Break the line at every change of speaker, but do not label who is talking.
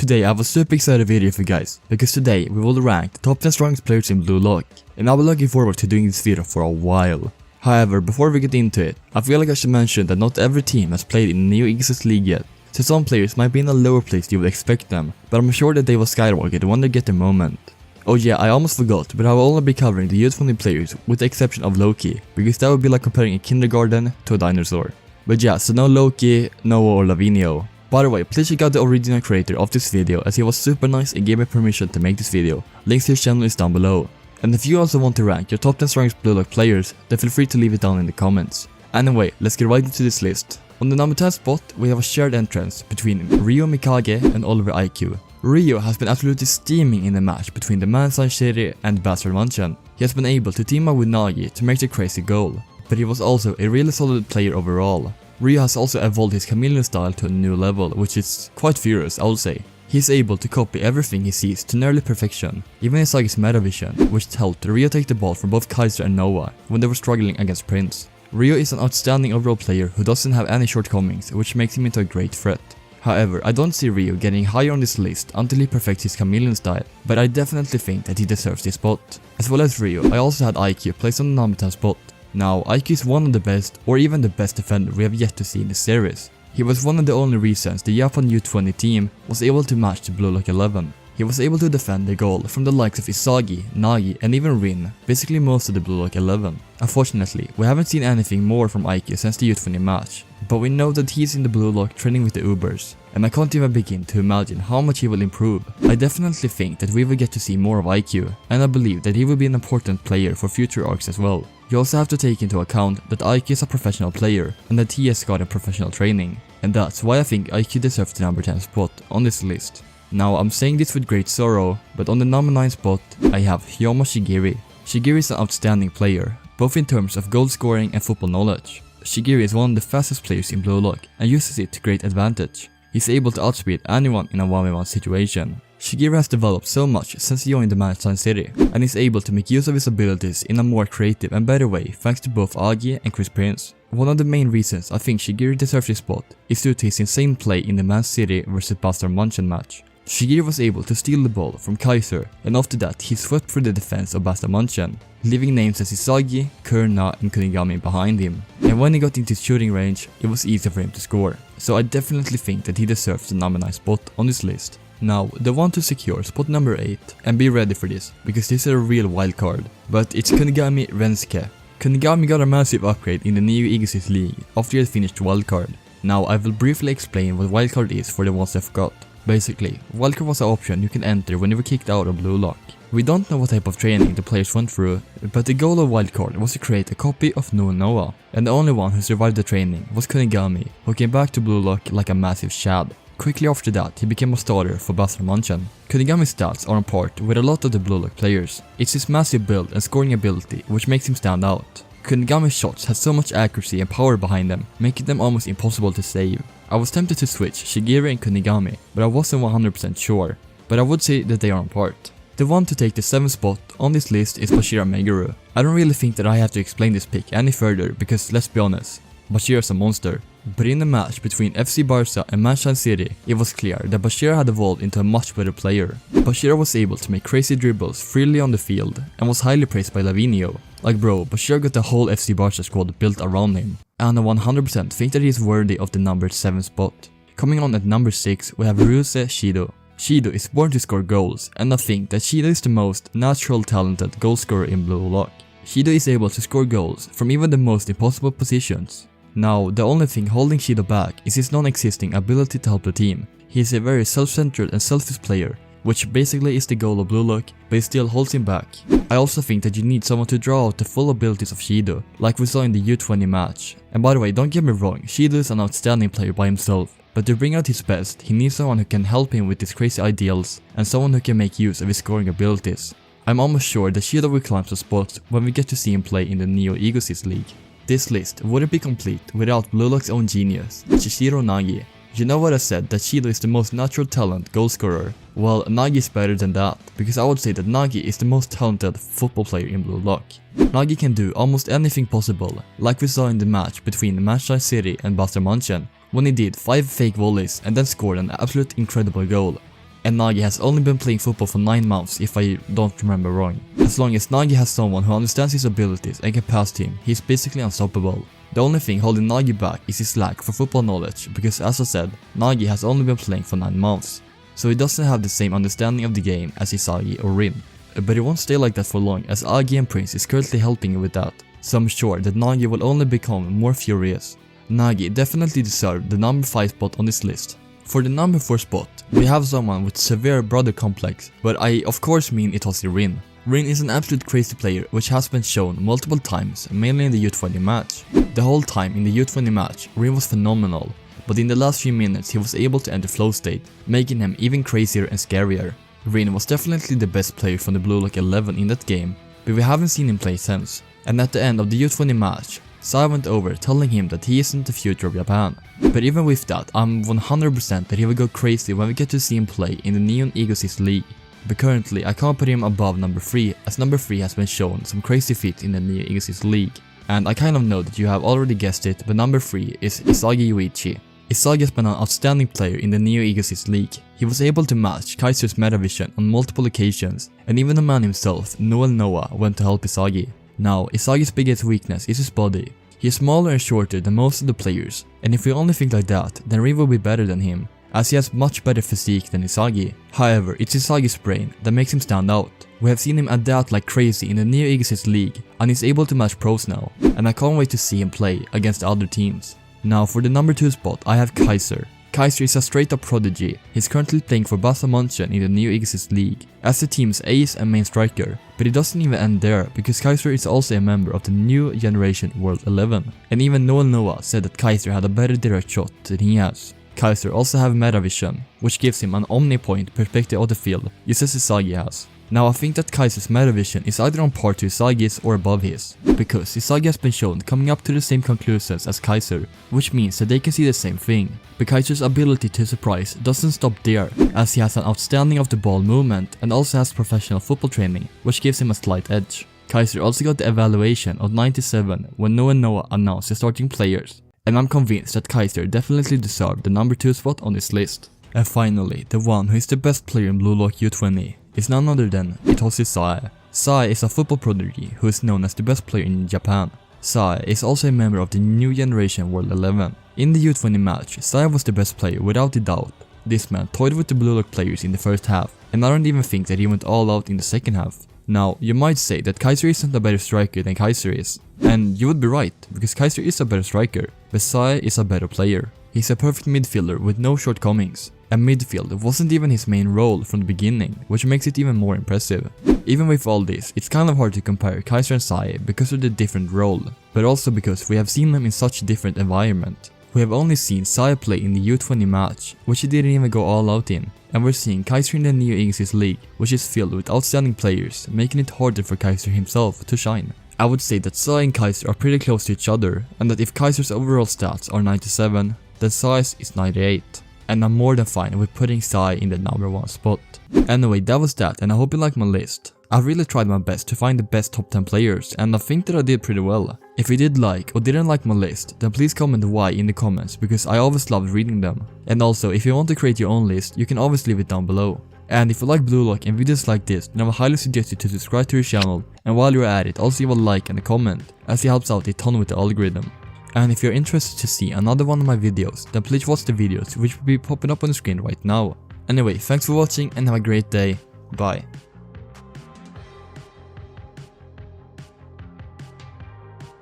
Today I have a super excited video for you guys, because today we will rank the top 10 strongest players in Blue Lock, and I've been looking forward to doing this video for a while. However, before we get into it, I feel like I should mention that not every team has played in the new Exodus League yet, so some players might be in a lower place you would expect them, but I'm sure that they will skyrocket when they get their moment. Oh yeah, I almost forgot, but I will only be covering the youth-friendly players with the exception of Loki, because that would be like comparing a kindergarten to a dinosaur. But yeah, so no Loki, Noah or Lavinio. By the way, please check out the original creator of this video as he was super nice and gave me permission to make this video. Links to his channel is down below. And if you also want to rank your top 10 strongest Blue Lock players, then feel free to leave it down in the comments. Anyway, let's get right into this list. On the number 10 spot, we have a shared entrance between Ryo Mikage and Oliver IQ. Ryo has been absolutely steaming in the match between the man-sized City and Bastard Munchen. He has been able to team up with Nagi to make the crazy goal, but he was also a really solid player overall. Ryo has also evolved his chameleon style to a new level, which is quite furious, I would say. He is able to copy everything he sees to nearly perfection, even Isagi's metavision, which helped Ryo take the ball from both Kaiser and Noah when they were struggling against Prince. Ryo is an outstanding overall player who doesn't have any shortcomings, which makes him into a great threat. However, I don't see Ryo getting higher on this list until he perfects his chameleon style, but I definitely think that he deserves this spot. As well as Ryo, I also had IQ placed on the number 10 spot. Now, IQ is one of the best, or even the best defender we have yet to see in the series. He was one of the only reasons the Japan U20 team was able to match the Blue Lock 11. He was able to defend the goal from the likes of Isagi, Nagi and even Rin, basically most of the Blue Lock 11. Unfortunately, we haven't seen anything more from IQ since the U20 match, but we know that he's in the Blue Lock training with the Ubers, and I can't even begin to imagine how much he will improve. I definitely think that we will get to see more of IQ, and I believe that he will be an important player for future arcs as well. You also have to take into account that IQ is a professional player and that he has got a professional training, and that's why I think IQ deserves the number 10 spot on this list. Now, I'm saying this with great sorrow, but on the number 9 spot, I have Hyoma Shigeru. Shigeru is an outstanding player, both in terms of goal scoring and football knowledge. Shigeru is one of the fastest players in Blue Lock and uses it to great advantage. He's able to outspeed anyone in a 1v1 situation. Shigeru has developed so much since he joined the Man City, and is able to make use of his abilities in a more creative and better way thanks to both Agi and Chris Prince. One of the main reasons I think Shigeru deserves this spot is due to his insane play in the Man City vs Bastard Munchen match. Shigeru was able to steal the ball from Kaiser, and after that he swept through the defense of Bastard Munchen, leaving names as Isagi, Kurna and kurigami behind him. And when he got into shooting range, it was easy for him to score. So I definitely think that he deserves the number 9 spot on this list. Now, the one to secure spot number 8, and be ready for this, because this is a real wildcard, but it's Kurigami Rensuke. Kurigami got a massive upgrade in the new Exodus League after he had finished wildcard. Now, I will briefly explain what wildcard is for the ones that forgot. Basically, wildcard was an option you can enter when you were kicked out of Blue Lock. We don't know what type of training the players went through, but the goal of wildcard was to create a copy of Noah, and the only one who survived the training was Kurigami, who came back to Blue Lock like a massive shad. Quickly after that, he became a starter for Bastard Munchen. Kurigami's stats are on par with a lot of the Blue Lock players. It's his massive build and scoring ability which makes him stand out. Kurigami's shots had so much accuracy and power behind them, making them almost impossible to save. I was tempted to switch Shigeru and Kurigami, but I wasn't 100% sure, but I would say that they are on par. The one to take the 7th spot on this list is bachira Meguru. I don't really think that I have to explain this pick any further because, let's be honest, bachira is a monster. But in the match between FC Barca and Manchester City, it was clear that bachira had evolved into a much better player. Bachira was able to make crazy dribbles freely on the field and was highly praised by Lavinio. Like bro, bachira got the whole FC Barca squad built around him, and I 100% think that he is worthy of the number 7 spot. Coming on at number 6, we have Ryuse Shido. Shido is born to score goals, and I think that Shido is the most natural talented goal scorer in Blue Lock. Shido is able to score goals from even the most impossible positions. Now, the only thing holding Shido back is his non-existing ability to help the team. He is a very self-centered and selfish player, which basically is the goal of Blue Lock, but it still holds him back. I also think that you need someone to draw out the full abilities of Shido, like we saw in the U20 match. And by the way, don't get me wrong, Shido is an outstanding player by himself, but to bring out his best, he needs someone who can help him with his crazy ideals, and someone who can make use of his scoring abilities. I'm almost sure that Shido will climb some spots when we get to see him play in the Neo Exodus League. This list wouldn't be complete without Blue Lock's own genius, Shigeru Nagi. You know what I said that Shido is the most natural talent goal scorer? Well, Nagi is better than that, because I would say that Nagi is the most talented football player in Blue Lock. Nagi can do almost anything possible, like we saw in the match between Manchester City and Bastard Munchen, when he did 5 fake volleys and then scored an absolute incredible goal. and Nagi has only been playing football for 9 months if I don't remember wrong. As long as Nagi has someone who understands his abilities and can pass to him, he's basically unstoppable. The only thing holding Nagi back is his lack for football knowledge, because as I said, Nagi has only been playing for 9 months, so he doesn't have the same understanding of the game as Isagi or Rin. But it won't stay like that for long, as Agi and Prince is currently helping him with that, so I'm sure that Nagi will only become more furious. Nagi definitely deserved the number 5 spot on this list. For the number 4 spot, we have someone with severe brother complex, but I of course mean itoshi Rin. Rin is an absolute crazy player which has been shown multiple times, mainly in the U20 match. The whole time in the U20 match, Rin was phenomenal, but in the last few minutes he was able to enter flow state, making him even crazier and scarier. Rin was definitely the best player from the Blue Lock 11 in that game, but we haven't seen him play since. And at the end of the U20 match, Sai went over telling him that he isn't the future of Japan. But even with that, I'm 100% that he will go crazy when we get to see him play in the Neon Egosys League. But currently I can't put him above number 3, as number 3 has been shown some crazy feats in the Neon Egosys League. And I kind of know that you have already guessed it, but number 3 is Isagi yoichi. Isagi has been an outstanding player in the Neo Egosys League. He was able to match Kaiser's metavision on multiple occasions, and even the man himself, Noel Noah, went to help Isagi. Now, Isagi's biggest weakness is his body. He is smaller and shorter than most of the players, and if we only think like that, then Rin will be better than him, as he has much better physique than Isagi. However, it's Isagi's brain that makes him stand out. We have seen him adapt like crazy in the Neo Egosys League, and he's able to match pros now, and I can't wait to see him play against other teams. Now for the number 2 spot, I have Kaiser. Kaiser is a straight up prodigy. He's currently playing for Basa Munchen in the Neo Egosys League as the team's ace and main striker, but it doesn't even end there, because Kaiser is also a member of the new generation World 11, and even Noel Noah said that Kaiser had a better direct shot than he has. Kaiser also have metavision, which gives him an omnipoint perspective of the field, just as Isagi has. Now I think that Kaiser's metavision is either on par to Isagi's or above his, because Isagi has been shown coming up to the same conclusions as Kaiser, which means that they can see the same thing. But Kaiser's ability to surprise doesn't stop there, as he has an outstanding off the ball movement and also has professional football training, which gives him a slight edge. Kaiser also got the evaluation of 97 when Noel Noah announced the starting players, and I'm convinced that Kaiser definitely deserved the number 2 spot on this list. And finally, the one who is the best player in Blue Lock U20 is none other than itoshi Sai. Sai is a football prodigy who is known as the best player in Japan. Sai is also a member of the new generation World 11. In the U20 match, Sai was the best player without a doubt. This man toyed with the Blue Lock players in the first half, and I don't even think that he went all out in the second half. Now, you might say that Kaiser isn't a better striker than Kaiser is, and you would be right, because Kaiser is a better striker, but Sai is a better player. He's a perfect midfielder with no shortcomings, and midfield wasn't even his main role from the beginning, which makes it even more impressive. Even with all this, it's kind of hard to compare Kaiser and Sai because of the different role, but also because we have seen them in such a different environment. We have only seen Sai play in the U20 match, which he didn't even go all out in, and we're seeing Kaiser in the Neo Egosys League, which is filled with outstanding players, making it harder for Kaiser himself to shine. I would say that Sai and Kaiser are pretty close to each other, and that if Kaiser's overall stats are 97, then Sai's is 98. And I'm more than fine with putting Sai in the number 1 spot. Anyway, that was that, and I hope you like my list. I've really tried my best to find the best top 10 players, and I think that I did pretty well. If you did like or didn't like my list, then please comment why in the comments, because I always love reading them. And also, if you want to create your own list, you can always leave it down below. And if you like Blue Lock and videos like this, then I would highly suggest you to subscribe to your channel, and while you're at it, also leave a like and a comment, as it helps out a ton with the algorithm. And if you're interested to see another one of my videos, then please watch the videos which will be popping up on the screen right now. Anyway, thanks for watching and have a great day. Bye.